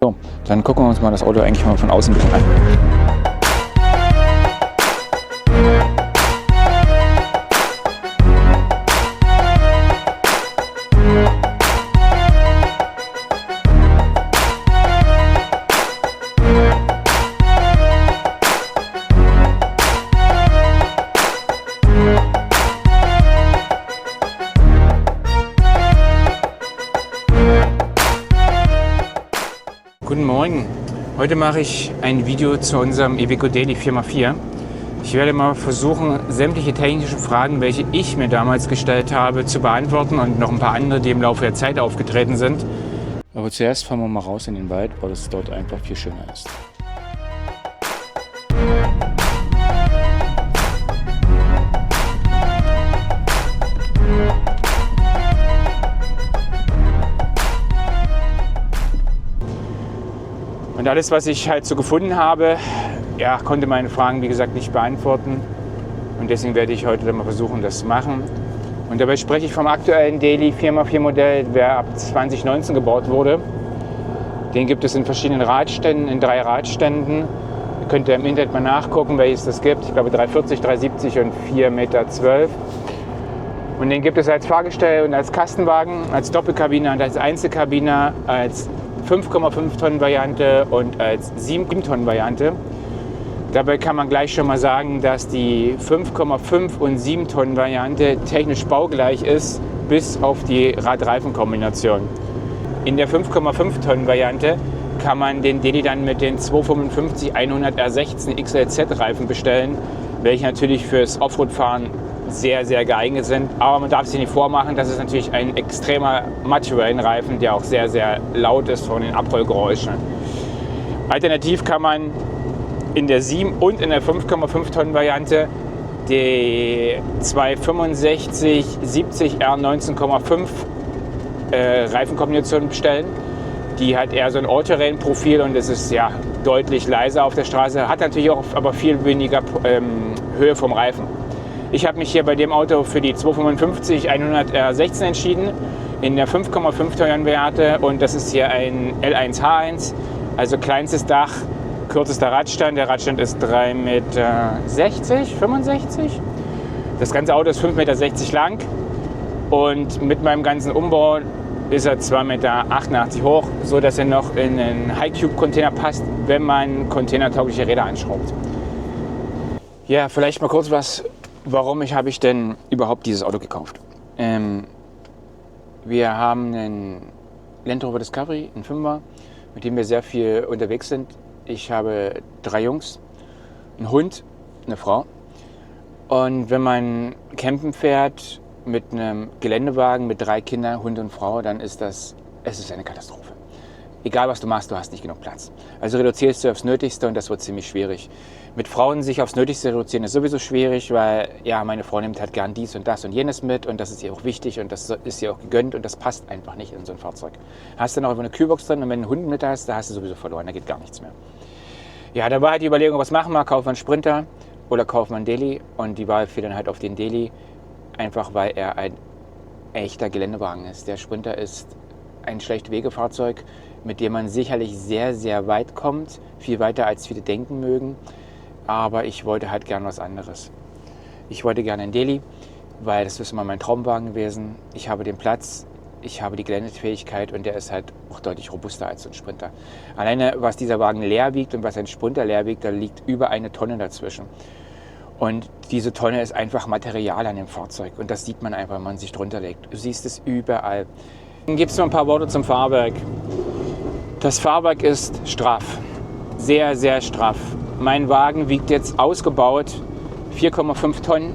So, dann gucken wir uns mal das Auto eigentlich mal von außen ein bisschen an. Guten Morgen, heute mache ich ein Video zu unserem Iveco Daily 4x4. Ich werde mal versuchen, sämtliche technische Fragen, welche ich mir damals gestellt habe, zu beantworten und noch ein paar andere, die im Laufe der Zeit aufgetreten sind. Aber zuerst fahren wir mal raus in den Wald, weil es dort einfach viel schöner ist. Und alles, was ich halt so gefunden habe, ja, konnte meine Fragen, wie gesagt, nicht beantworten. Und deswegen werde ich heute dann mal versuchen, das zu machen. Und dabei spreche ich vom aktuellen Daily 4x4 Modell, der ab 2019 gebaut wurde. Den gibt es in verschiedenen Radständen, in 3 Radständen. Ihr könnt im Internet mal nachgucken, welches das gibt. Ich glaube 340, 370 und 4,12 Meter. Und den gibt es als Fahrgestell und als Kastenwagen, als Doppelkabine und als Einzelkabine, als 5,5 Tonnen Variante und als 7 Tonnen Variante. Dabei kann man gleich schon mal sagen, dass die 5,5 und 7 Tonnen Variante technisch baugleich ist, bis auf die Rad-Reifen-Kombination. In der 5,5 Tonnen Variante kann man den Daily dann mit den 255 100 R16 XLZ Reifen bestellen, welche natürlich fürs Offroad-Fahren sehr, sehr geeignet sind. Aber man darf sich nicht vormachen, das ist natürlich ein extremer Mudterrain-Reifen, der auch sehr, sehr laut ist von den Abrollgeräuschen. Alternativ kann man in der 7 und in der 5,5 Tonnen Variante die 265 70 R 19,5 Reifenkombination bestellen. Die hat eher so ein All-Terrain-Profil und es ist ja deutlich leiser auf der Straße, hat natürlich auch aber viel weniger Höhe vom Reifen. Ich habe mich hier bei dem Auto für die 255 100 R16 entschieden, in der 5,5 Tonnen Variante, und das ist hier ein L1H1, also kleinstes Dach, kürzester Radstand. Der Radstand ist 3,60 Meter, 65. Das ganze Auto ist 5,60 Meter lang und mit meinem ganzen Umbau ist er 2,88 Meter hoch, so dass er noch in einen High-Cube-Container passt, wenn man containertaugliche Räder anschraubt. Ja, vielleicht mal kurz was. Warum habe ich denn überhaupt dieses Auto gekauft? Wir haben einen Land Rover Discovery, einen 5er, mit dem wir sehr viel unterwegs sind. Ich habe 3 Jungs, einen Hund, eine Frau. Und wenn man campen fährt mit einem Geländewagen mit 3 Kindern, Hund und Frau, dann ist es ist eine Katastrophe. Egal was du machst, du hast nicht genug Platz. Also reduzierst du aufs Nötigste und das wird ziemlich schwierig. Mit Frauen sich aufs Nötigste reduzieren ist sowieso schwierig, weil ja, meine Frau nimmt halt gern dies und das und jenes mit und das ist ihr auch wichtig und das ist ihr auch gegönnt und das passt einfach nicht in so ein Fahrzeug. Hast du noch eine Kühlbox drin und wenn du einen Hund mit hast, da hast du sowieso verloren, da geht gar nichts mehr. Ja, da war halt die Überlegung, was machen wir? Kaufen wir einen Sprinter oder kaufen wir einen Daily? Und die Wahl fiel dann halt auf den Daily, einfach weil er ein echter Geländewagen ist. Der Sprinter ist ein Schlechtwegefahrzeug, mit dem man sicherlich sehr, sehr weit kommt, viel weiter als viele denken mögen. Aber ich wollte halt gern was anderes. Ich wollte gerne einen Daily, weil das ist immer mein Traumwagen gewesen. Ich habe den Platz, ich habe die Geländefähigkeit und der ist halt auch deutlich robuster als so ein Sprinter. Alleine was dieser Wagen leer wiegt und was ein Sprinter leer wiegt, da liegt über 1 Tonne dazwischen. Und diese Tonne ist einfach Material an dem Fahrzeug und das sieht man einfach, wenn man sich drunter legt. Du siehst es überall. Dann gibt es noch ein paar Worte zum Fahrwerk. Das Fahrwerk ist straff, sehr, sehr straff. Mein Wagen wiegt jetzt ausgebaut 4,5 Tonnen.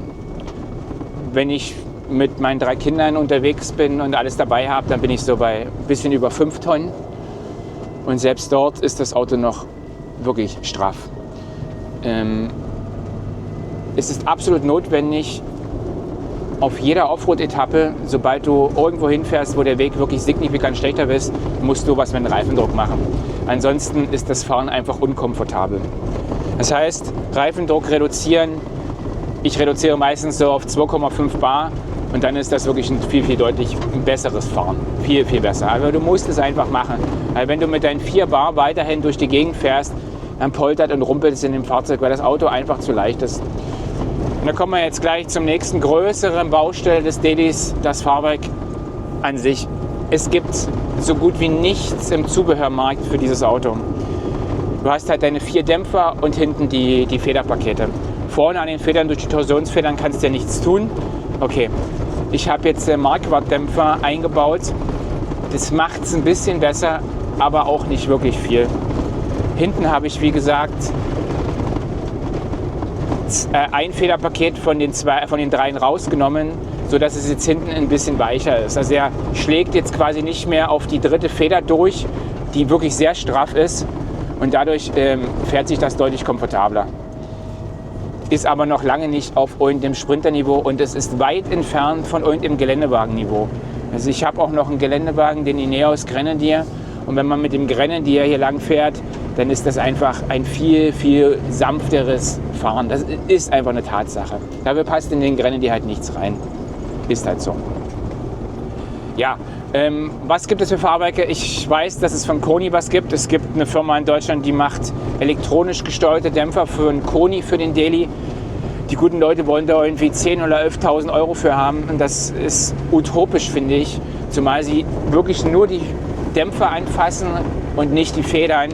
Wenn ich mit meinen 3 Kindern unterwegs bin und alles dabei habe, dann bin ich so bei ein bisschen über 5 Tonnen. Und selbst dort ist das Auto noch wirklich straff. Es ist absolut notwendig, auf jeder Offroad-Etappe, sobald du irgendwo hinfährst, wo der Weg wirklich signifikant schlechter ist, musst du was mit dem Reifendruck machen. Ansonsten ist das Fahren einfach unkomfortabel. Das heißt, Reifendruck reduzieren. Ich reduziere meistens so auf 2,5 Bar und dann ist das wirklich ein viel, viel deutlich besseres Fahren. Viel, viel besser. Aber du musst es einfach machen. Weil wenn du mit deinen 4 Bar weiterhin durch die Gegend fährst, dann poltert und rumpelt es in dem Fahrzeug, weil das Auto einfach zu leicht ist. Und da kommen wir jetzt gleich zum nächsten größeren Baustelle des Dailys, das Fahrwerk an sich. Es gibt so gut wie nichts im Zubehörmarkt für dieses Auto. Du hast halt deine 4 Dämpfer und hinten die Federpakete. Vorne an den Federn, durch die Torsionsfedern kannst du ja nichts tun. Okay, ich habe jetzt Marquardt-Dämpfer eingebaut. Das macht es ein bisschen besser, aber auch nicht wirklich viel. Hinten habe ich, wie gesagt, ein Federpaket von den 3 rausgenommen, sodass es jetzt hinten ein bisschen weicher ist. Also er schlägt jetzt quasi nicht mehr auf die 3. Feder durch, die wirklich sehr straff ist. Und dadurch fährt sich das deutlich komfortabler. Ist aber noch lange nicht auf irgendeinem Sprinterniveau und es ist weit entfernt von irgendeinem Geländewagenniveau. Also ich habe auch noch einen Geländewagen, den Ineos Grenadier. Und wenn man mit dem Grenadier hier lang fährt, dann ist das einfach ein viel, viel sanfteres Fahren. Das ist einfach eine Tatsache. Dafür passt in den Grenadier halt nichts rein. Ist halt so. Ja, was gibt es für Fahrwerke? Ich weiß, dass es von Koni was gibt. Es gibt eine Firma in Deutschland, die macht elektronisch gesteuerte Dämpfer für einen Koni, für den Daily. Die guten Leute wollen da irgendwie 10.000 oder 11.000 Euro für haben. Und das ist utopisch, finde ich. Zumal sie wirklich nur die Dämpfer anfassen und nicht die Federn.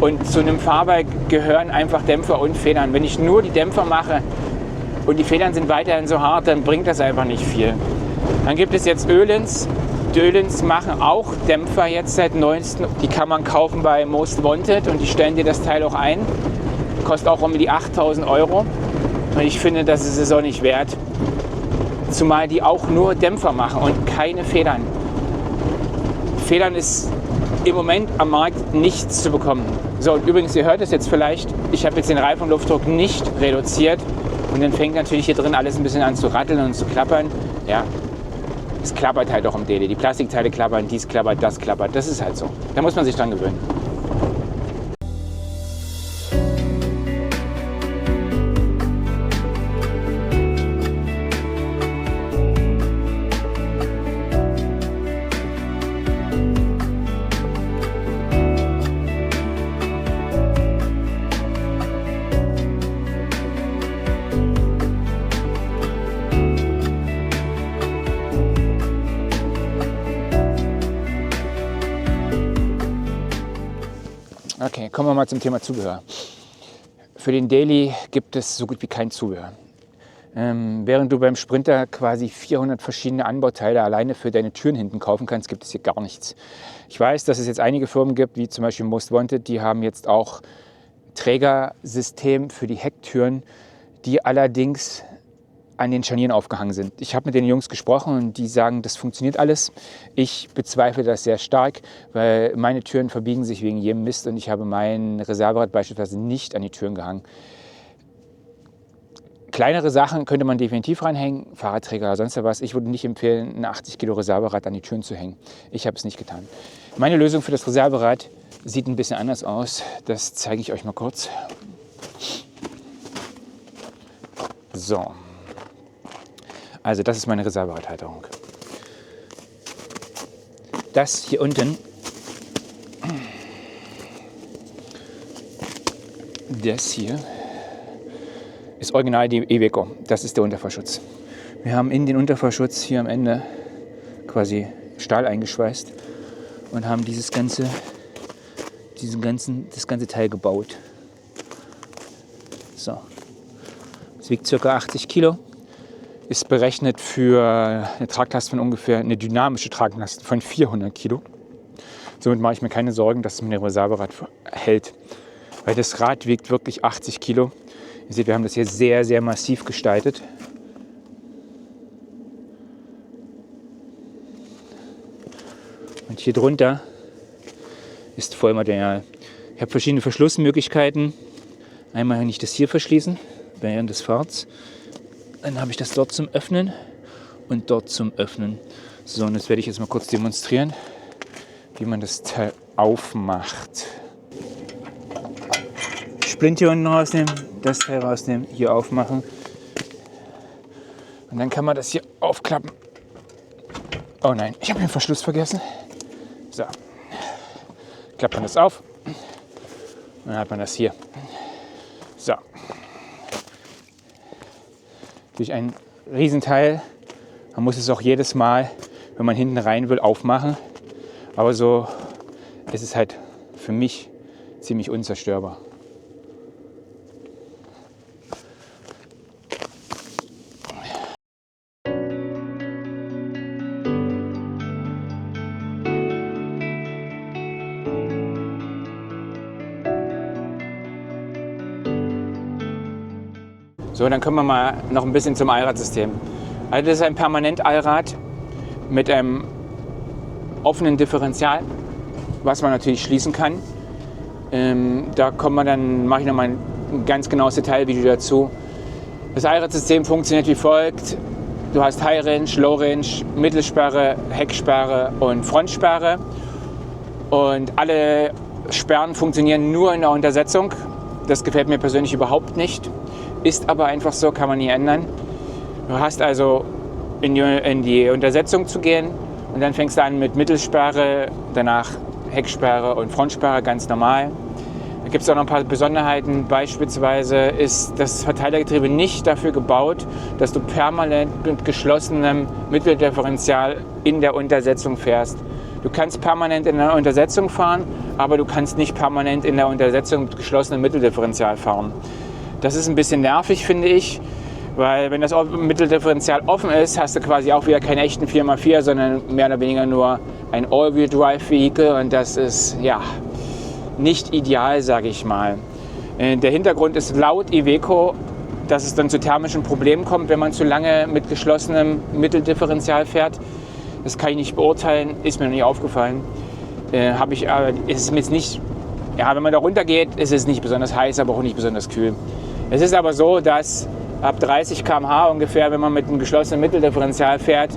Und zu einem Fahrwerk gehören einfach Dämpfer und Federn. Wenn ich nur die Dämpfer mache und die Federn sind weiterhin so hart, dann bringt das einfach nicht viel. Dann gibt es jetzt Öhlins. Die Öhlins machen auch Dämpfer jetzt seit neuestem. Die kann man kaufen bei Most Wanted und die stellen dir das Teil auch ein. Kostet auch um die 8.000 Euro. Und ich finde, das ist es auch nicht wert. Zumal die auch nur Dämpfer machen und keine Federn. Federn ist im Moment am Markt nichts zu bekommen. So, und übrigens, ihr hört es jetzt vielleicht, ich habe jetzt den Reifenluftdruck nicht reduziert. Und dann fängt natürlich hier drin alles ein bisschen an zu ratteln und zu klappern. Ja, es klappert halt auch im Daily. Die Plastikteile klappern, dies klappert, das klappert. Das ist halt so. Da muss man sich dran gewöhnen. Okay, kommen wir mal zum Thema Zubehör. Für den Daily gibt es so gut wie kein Zubehör. Während du beim Sprinter quasi 400 verschiedene Anbauteile alleine für deine Türen hinten kaufen kannst, gibt es hier gar nichts. Ich weiß, dass es jetzt einige Firmen gibt, wie zum Beispiel Most Wanted, die haben jetzt auch Trägersystem für die Hecktüren, die allerdings an den Scharnieren aufgehangen sind. Ich habe mit den Jungs gesprochen und die sagen, das funktioniert alles. Ich bezweifle das sehr stark, weil meine Türen verbiegen sich wegen jedem Mist und ich habe mein Reserverad beispielsweise nicht an die Türen gehangen. Kleinere Sachen könnte man definitiv reinhängen, Fahrradträger oder sonst was. Ich würde nicht empfehlen, ein 80 Kilo Reserverad an die Türen zu hängen. Ich habe es nicht getan. Meine Lösung für das Reserverad sieht ein bisschen anders aus. Das zeige ich euch mal kurz. So. Also das ist meine Reserveradhalterung. Das hier unten, das hier, ist original die Iveco. Das ist der Unterfahrschutz. Wir haben in den Unterfahrschutz hier am Ende quasi Stahl eingeschweißt und haben das ganze Teil gebaut. So. Es wiegt ca. 80 Kilo. Ist berechnet für eine Traglast von ungefähr, eine dynamische Traglast von 400 Kilo. Somit mache ich mir keine Sorgen, dass es mit dem Reserverad hält. Weil das Rad wiegt wirklich 80 Kilo. Ihr seht, wir haben das hier sehr, sehr massiv gestaltet. Und hier drunter ist Vollmaterial. Ich habe verschiedene Verschlussmöglichkeiten. Einmal kann ich das hier verschließen, während des Fahrts. Dann habe ich das dort zum Öffnen und dort zum Öffnen. So, und das werde ich jetzt mal kurz demonstrieren, wie man das Teil aufmacht. Splint hier unten rausnehmen, das Teil rausnehmen, hier aufmachen. Und dann kann man das hier aufklappen. Oh nein, ich habe den Verschluss vergessen. So. klappt man das auf und dann hat man das hier. So. Durch ein Riesenteil. Man muss es auch jedes Mal, wenn man hinten rein will, aufmachen. Aber so ist es halt für mich ziemlich unzerstörbar. So, dann kommen wir mal noch ein bisschen zum Allradsystem. Also das ist ein Permanent-Allrad mit einem offenen Differential, was man natürlich schließen kann. Da mache ich nochmal ein ganz genaues Detailvideo dazu. Das Allradsystem funktioniert wie folgt. Du hast High Range, Low Range, Mittelsperre, Hecksperre und Frontsperre. Und alle Sperren funktionieren nur in der Untersetzung. Das gefällt mir persönlich überhaupt nicht. Ist aber einfach so, kann man nie ändern. Du hast also in die Untersetzung zu gehen und dann fängst du an mit Mittelsperre, danach Hecksperre und Frontsperre, ganz normal. Da gibt es auch noch ein paar Besonderheiten. Beispielsweise ist das Verteilergetriebe nicht dafür gebaut, dass du permanent mit geschlossenem Mitteldifferential in der Untersetzung fährst. Du kannst permanent in der Untersetzung fahren, aber du kannst nicht permanent in der Untersetzung mit geschlossenem Mitteldifferential fahren. Das ist ein bisschen nervig, finde ich, weil wenn das Mitteldifferential offen ist, hast du quasi auch wieder keinen echten 4x4, sondern mehr oder weniger nur ein All-Wheel-Drive-Vehikel und das ist ja nicht ideal, sage ich mal. Der Hintergrund ist laut Iveco, dass es dann zu thermischen Problemen kommt, wenn man zu lange mit geschlossenem Mitteldifferential fährt. Das kann ich nicht beurteilen, ist mir noch nie aufgefallen. Ist es mir jetzt nicht, ja, wenn man da runter geht, ist es nicht besonders heiß, aber auch nicht besonders kühl. Es ist aber so, dass ab 30 km/h ungefähr, wenn man mit einem geschlossenen Mitteldifferential fährt,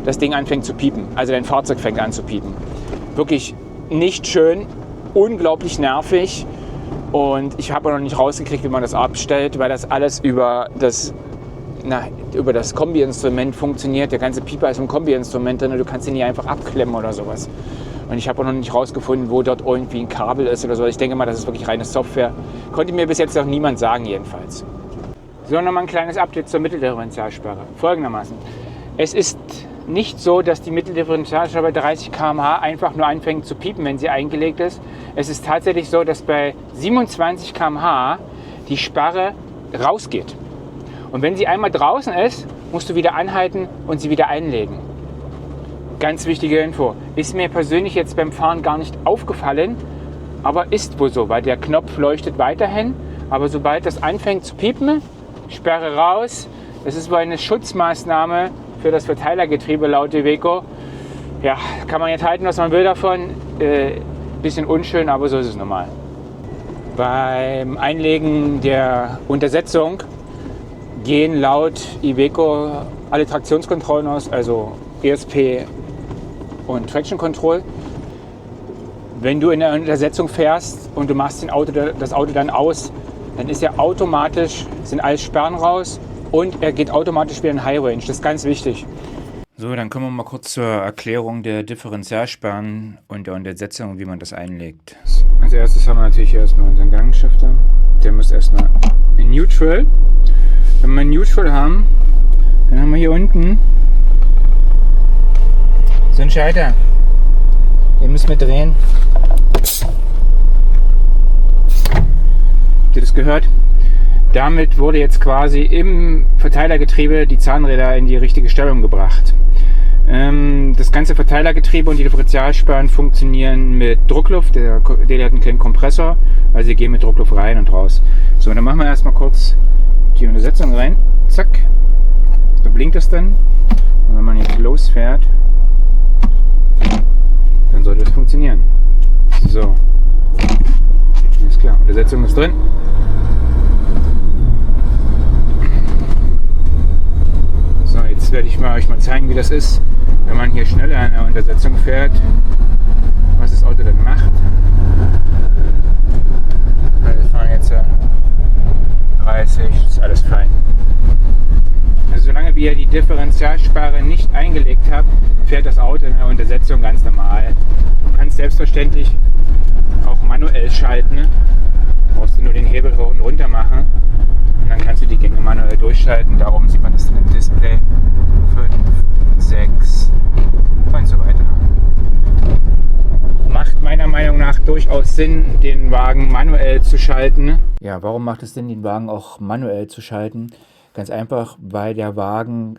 das Ding anfängt zu piepen. Also dein Fahrzeug fängt an zu piepen. Wirklich nicht schön, unglaublich nervig. Und ich habe noch nicht rausgekriegt, wie man das abstellt, weil das alles über das Kombi-Instrument funktioniert. Der ganze Pieper ist im Kombi-Instrument drin und du kannst ihn nicht einfach abklemmen oder sowas. Und ich habe auch noch nicht rausgefunden, wo dort irgendwie ein Kabel ist oder so. Ich denke mal, das ist wirklich reine Software. Konnte mir bis jetzt noch niemand sagen, jedenfalls. So, nochmal ein kleines Update zur Mitteldifferentialsperre. Folgendermaßen. Es ist nicht so, dass die Mitteldifferentialsperre bei 30 km/h einfach nur anfängt zu piepen, wenn sie eingelegt ist. Es ist tatsächlich so, dass bei 27 km/h die Sperre rausgeht. Und wenn sie einmal draußen ist, musst du wieder anhalten und sie wieder einlegen. Ganz wichtige Info. Ist mir persönlich jetzt beim Fahren gar nicht aufgefallen, aber ist wohl so, weil der Knopf leuchtet weiterhin. Aber sobald das anfängt zu piepen, Sperre raus. Das ist wohl eine Schutzmaßnahme für das Verteilergetriebe laut Iveco. Ja, kann man jetzt halten, was man will davon. Bisschen unschön, aber so ist es normal. Beim Einlegen der Untersetzung gehen laut Iveco alle Traktionskontrollen aus, also ESP und Traction Control. Wenn du in der Untersetzung fährst und du machst das Auto dann aus, dann ist ja automatisch, sind alle Sperren raus und er geht automatisch wieder in High Range. Das ist ganz wichtig. So, dann kommen wir mal kurz zur Erklärung der Differentialsperren und der Untersetzung, wie man das einlegt. Als erstes haben wir natürlich erstmal unseren Gangschifter. Der muss erstmal in Neutral. Wenn wir Neutral haben, dann haben wir hier unten so einen Schalter. Den müssen wir drehen. Habt ihr das gehört? Damit wurde jetzt quasi im Verteilergetriebe die Zahnräder in die richtige Stellung gebracht. Das ganze Verteilergetriebe und die Differentialsperren funktionieren mit Druckluft. Der hat einen kleinen Kompressor, also sie gehen mit Druckluft rein und raus. So, dann machen wir erstmal kurz die Untersetzung rein. Zack. Da blinkt es dann. Und wenn man jetzt losfährt, dann sollte das funktionieren. So. Alles klar. Untersetzung ist drin. So, jetzt werde ich euch mal zeigen, wie das ist, wenn man hier schneller in der Untersetzung fährt, was das Auto dann macht. Wir fahren jetzt 30, ist alles fein. Also solange ihr die Differentialsperre nicht eingelegt habt, fährt das Auto in der Untersetzung ganz normal. kannst selbstverständlich auch manuell schalten. Brauchst du nur den Hebel hoch und runter machen und dann kannst du die Gänge manuell durchschalten. Da oben sieht man das dann im Display. 5, 6 und so weiter. Macht meiner Meinung nach durchaus Sinn, den Wagen manuell zu schalten. Ja, warum macht es Sinn, den Wagen auch manuell zu schalten? Ganz einfach, weil der Wagen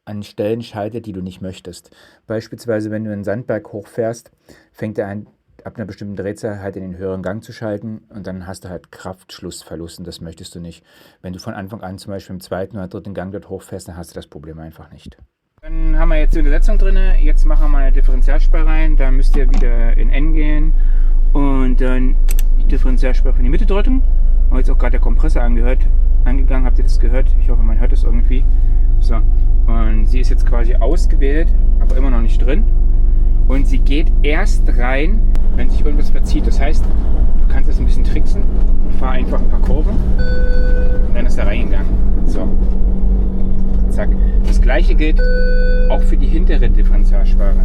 an Stellen schaltet, die du nicht möchtest. Beispielsweise, wenn du einen Sandberg hochfährst, fängt er an, ab einer bestimmten Drehzahl halt in den höheren Gang zu schalten und dann hast du halt Kraftschlussverlust und das möchtest du nicht. Wenn du von Anfang an zum Beispiel im zweiten oder dritten Gang dort hochfährst, dann hast du das Problem einfach nicht. Dann haben wir jetzt die Untersetzung drin, jetzt machen wir mal eine Differentialsperre rein, da müsst ihr wieder in N gehen und dann die Differentialsperre in die Mitte drücken. Und jetzt auch gerade der Kompressor angegangen, habt ihr das gehört? Ich hoffe, man hört es irgendwie. So, und sie ist jetzt quasi ausgewählt, aber immer noch nicht drin. Und sie geht erst rein, wenn sich irgendwas verzieht. Das heißt, du kannst das ein bisschen tricksen. Fahr einfach ein paar Kurven und dann ist er reingegangen. So, zack. Das gleiche gilt auch für die hintere Differentialsperre.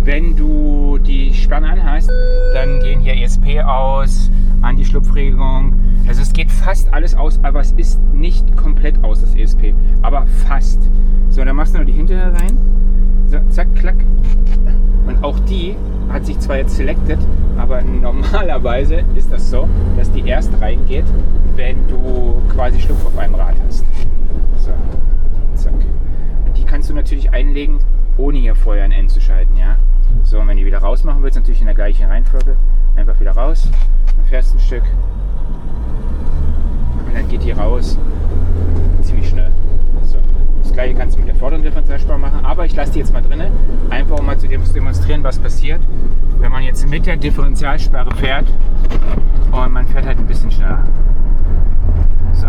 Wenn du die Sperren anhast, dann gehen hier ESP aus, Anti-Schlupfregelung. Also es geht fast alles aus, aber es ist nicht komplett aus, das ESP. Aber fast. So, dann machst du nur die hintere rein. So, zack, klack. Und auch die hat sich zwar jetzt selected, aber normalerweise ist das so, dass die erst reingeht, wenn du quasi Schlupf auf einem Rad hast. So, zack. Und die kannst du natürlich einlegen, ohne hier vorher ein N zu schalten, ja. So, und wenn du wieder rausmachen willst, natürlich in der gleichen Reihenfolge, einfach wieder raus, dann fährst ein Stück und dann geht die raus, ziemlich schnell. So. Das gleiche kannst du mit der vorderen Differentialsperre machen, aber ich lasse die jetzt mal drin, einfach um mal zu demonstrieren, was passiert, wenn man jetzt mit der Differentialsperre fährt und man fährt halt ein bisschen schneller. So,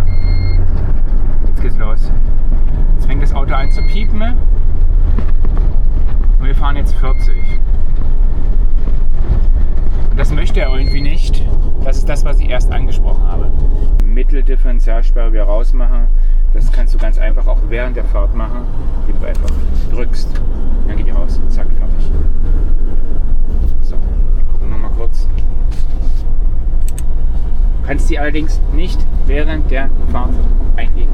jetzt geht's los. Jetzt fängt das Auto an zu piepen und wir fahren jetzt 40. Und das möchte er irgendwie nicht. Das ist das, was ich erst angesprochen habe. Mitteldifferentialsperre wieder rausmachen. Das kannst du ganz einfach auch während der Fahrt machen, indem du einfach drückst. Dann geht die raus. Zack, fertig. So, gucken wir nochmal kurz. Du kannst die allerdings nicht während der Fahrt einlegen.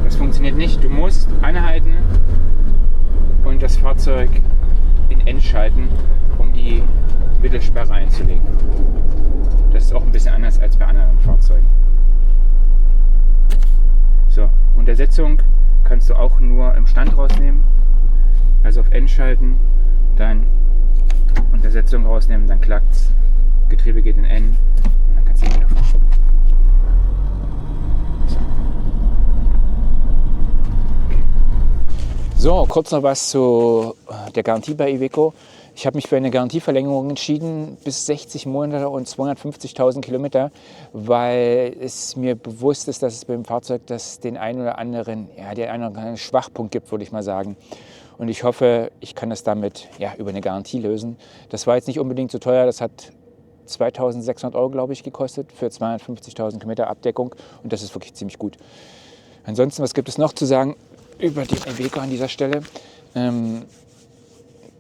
Das funktioniert nicht. Du musst anhalten und das Fahrzeug in N schalten, um die Mittelsperre einzulegen. Das ist auch ein bisschen anders als bei anderen Fahrzeugen. So, Untersetzung kannst du auch nur im Stand rausnehmen, also auf N schalten, dann Untersetzung rausnehmen, dann klackt's, Getriebe geht in N und dann kannst du wieder fahren. So, kurz noch was zu der Garantie bei Iveco. Ich habe mich für eine Garantieverlängerung entschieden bis 60 Monate und 250.000 Kilometer, weil es mir bewusst ist, dass es beim Fahrzeug den einen oder anderen, Schwachpunkt gibt, würde ich mal sagen. Und ich hoffe, ich kann das damit über eine Garantie lösen. Das war jetzt nicht unbedingt so teuer, das hat 2.600 €, glaube ich, gekostet für 250.000 Kilometer Abdeckung und das ist wirklich ziemlich gut. Ansonsten, was gibt es noch zu sagen über die Iveco an dieser Stelle?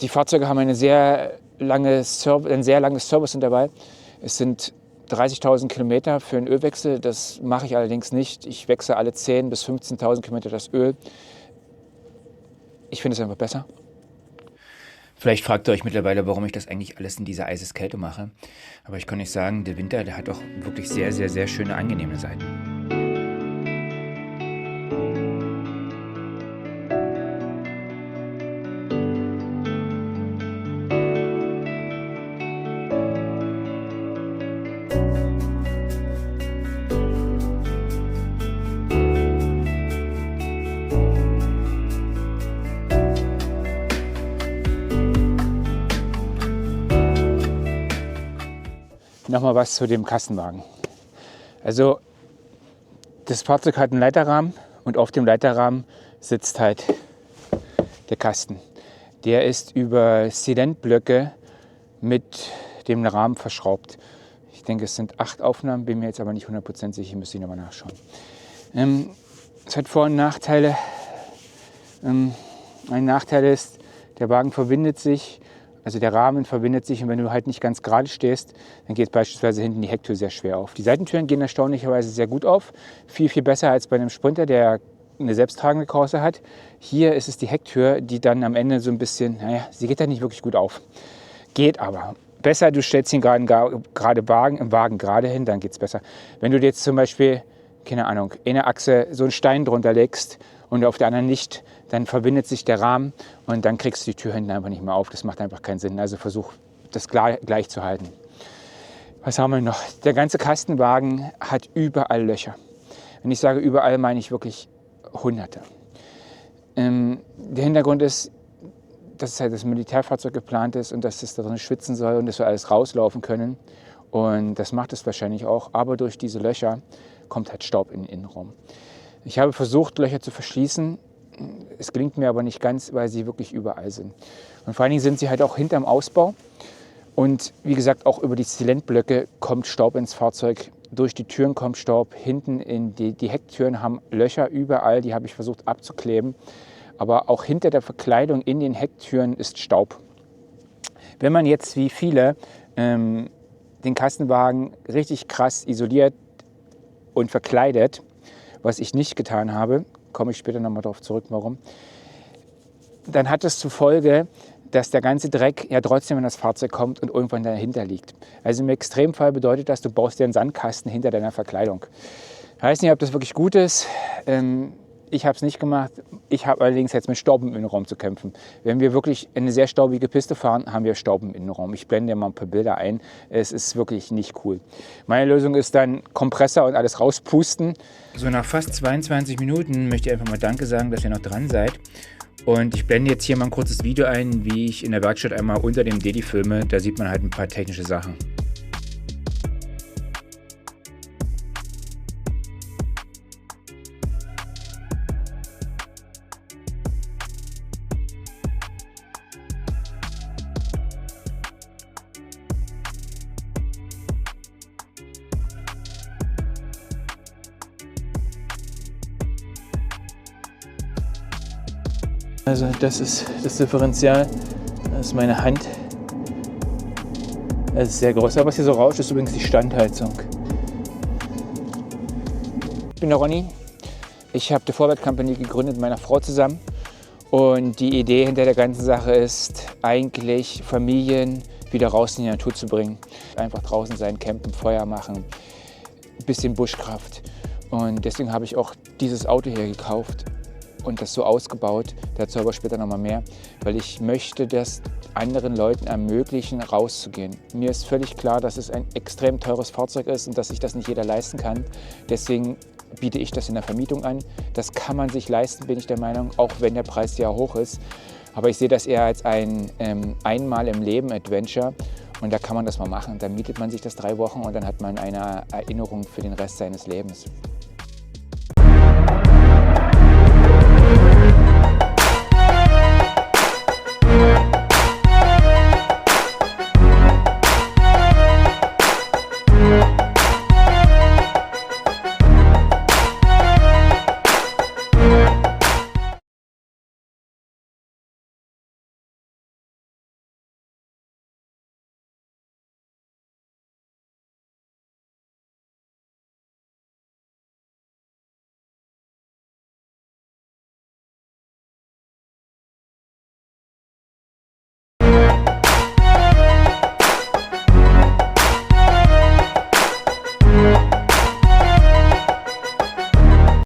Die Fahrzeuge haben ein sehr langes Serviceintervall. Es sind 30.000 Kilometer für einen Ölwechsel. Das mache ich allerdings nicht. Ich wechsle alle 10.000 bis 15.000 Kilometer das Öl. Ich finde es einfach besser. Vielleicht fragt ihr euch mittlerweile, warum ich das eigentlich alles in dieser Eiseskälte mache. Aber ich kann euch sagen, der Winter, der hat auch wirklich sehr, sehr, sehr schöne, angenehme Seiten. Nochmal was zu dem Kastenwagen. Also das Fahrzeug hat einen Leiterrahmen und auf dem Leiterrahmen sitzt halt der Kasten. Der ist über Silentblöcke mit dem Rahmen verschraubt. Ich denke, es sind 8 Aufnahmen, bin mir jetzt aber nicht 100% sicher, müsste ich nochmal nachschauen. Es hat Vor- und Nachteile. Ein Nachteil ist, der Wagen verwindet sich Also der Rahmen verbindet sich, und wenn du halt nicht ganz gerade stehst, dann geht beispielsweise hinten die Hecktür sehr schwer auf. Die Seitentüren gehen erstaunlicherweise sehr gut auf, viel, viel besser als bei einem Sprinter, der eine selbsttragende Korse hat. Hier ist es die Hecktür, die dann am Ende so ein bisschen, naja, sie geht dann nicht wirklich gut auf. Geht aber. Besser, du stellst ihn gerade im Wagen gerade hin, dann geht es besser. Wenn du dir jetzt zum Beispiel, keine Ahnung, in der Achse so einen Stein drunter legst und auf der anderen nicht, dann verbindet sich der Rahmen und dann kriegst du die Tür hinten einfach nicht mehr auf. Das macht einfach keinen Sinn. Also versuch, das gleich zu halten. Was haben wir noch? Der ganze Kastenwagen hat überall Löcher. Wenn ich sage überall, meine ich wirklich Hunderte. Der Hintergrund ist, dass halt das Militärfahrzeug geplant ist und dass es da drin schwitzen soll und es soll alles rauslaufen können. Und das macht es wahrscheinlich auch. Aber durch diese Löcher kommt halt Staub in den Innenraum. Ich habe versucht, Löcher zu verschließen. Es gelingt mir aber nicht ganz, weil sie wirklich überall sind. Und vor allen Dingen sind sie halt auch hinterm Ausbau. Und wie gesagt, auch über die Zylindblöcke kommt Staub ins Fahrzeug. Durch die Türen kommt Staub. Hinten in die Hecktüren haben Löcher überall. Die habe ich versucht abzukleben. Aber auch hinter der Verkleidung in den Hecktüren ist Staub. Wenn man jetzt wie viele den Kastenwagen richtig krass isoliert und verkleidet, was ich nicht getan habe, komme ich später nochmal darauf zurück, warum, dann hat es zur Folge, dass der ganze Dreck ja trotzdem in das Fahrzeug kommt und irgendwann dahinter liegt. Also im Extremfall bedeutet das, du baust dir einen Sandkasten hinter deiner Verkleidung. Ich weiß nicht, ob das wirklich gut ist. Ich habe es nicht gemacht. Ich habe allerdings jetzt mit Staub im Innenraum zu kämpfen. Wenn wir wirklich eine sehr staubige Piste fahren, haben wir Staub im Innenraum. Ich blende dir mal ein paar Bilder ein. Es ist wirklich nicht cool. Meine Lösung ist dann Kompressor und alles rauspusten. So, nach fast 22 Minuten möchte ich einfach mal Danke sagen, dass ihr noch dran seid. Und ich blende jetzt hier mal ein kurzes Video ein, wie ich in der Werkstatt einmal unter dem Dedi filme. Da sieht man halt ein paar technische Sachen. Also das ist das Differential, das ist meine Hand. Es ist sehr groß. Aber was hier so rauscht, ist übrigens die Standheizung. Ich bin der Ronny. Ich habe die Forward Company gegründet mit meiner Frau zusammen. Und die Idee hinter der ganzen Sache ist eigentlich, Familien wieder raus in die Natur zu bringen. Einfach draußen sein, campen, Feuer machen, ein bisschen Buschkraft. Und deswegen habe ich auch dieses Auto hier gekauft und das so ausgebaut, dazu aber später noch mal mehr, weil ich möchte das anderen Leuten ermöglichen, rauszugehen. Mir ist völlig klar, dass es ein extrem teures Fahrzeug ist und dass sich das nicht jeder leisten kann. Deswegen biete ich das in der Vermietung an. Das kann man sich leisten, bin ich der Meinung, auch wenn der Preis ja hoch ist. Aber ich sehe das eher als ein einmal im Leben Adventure und da kann man das mal machen. Dann mietet man sich das 3 Wochen und dann hat man eine Erinnerung für den Rest seines Lebens.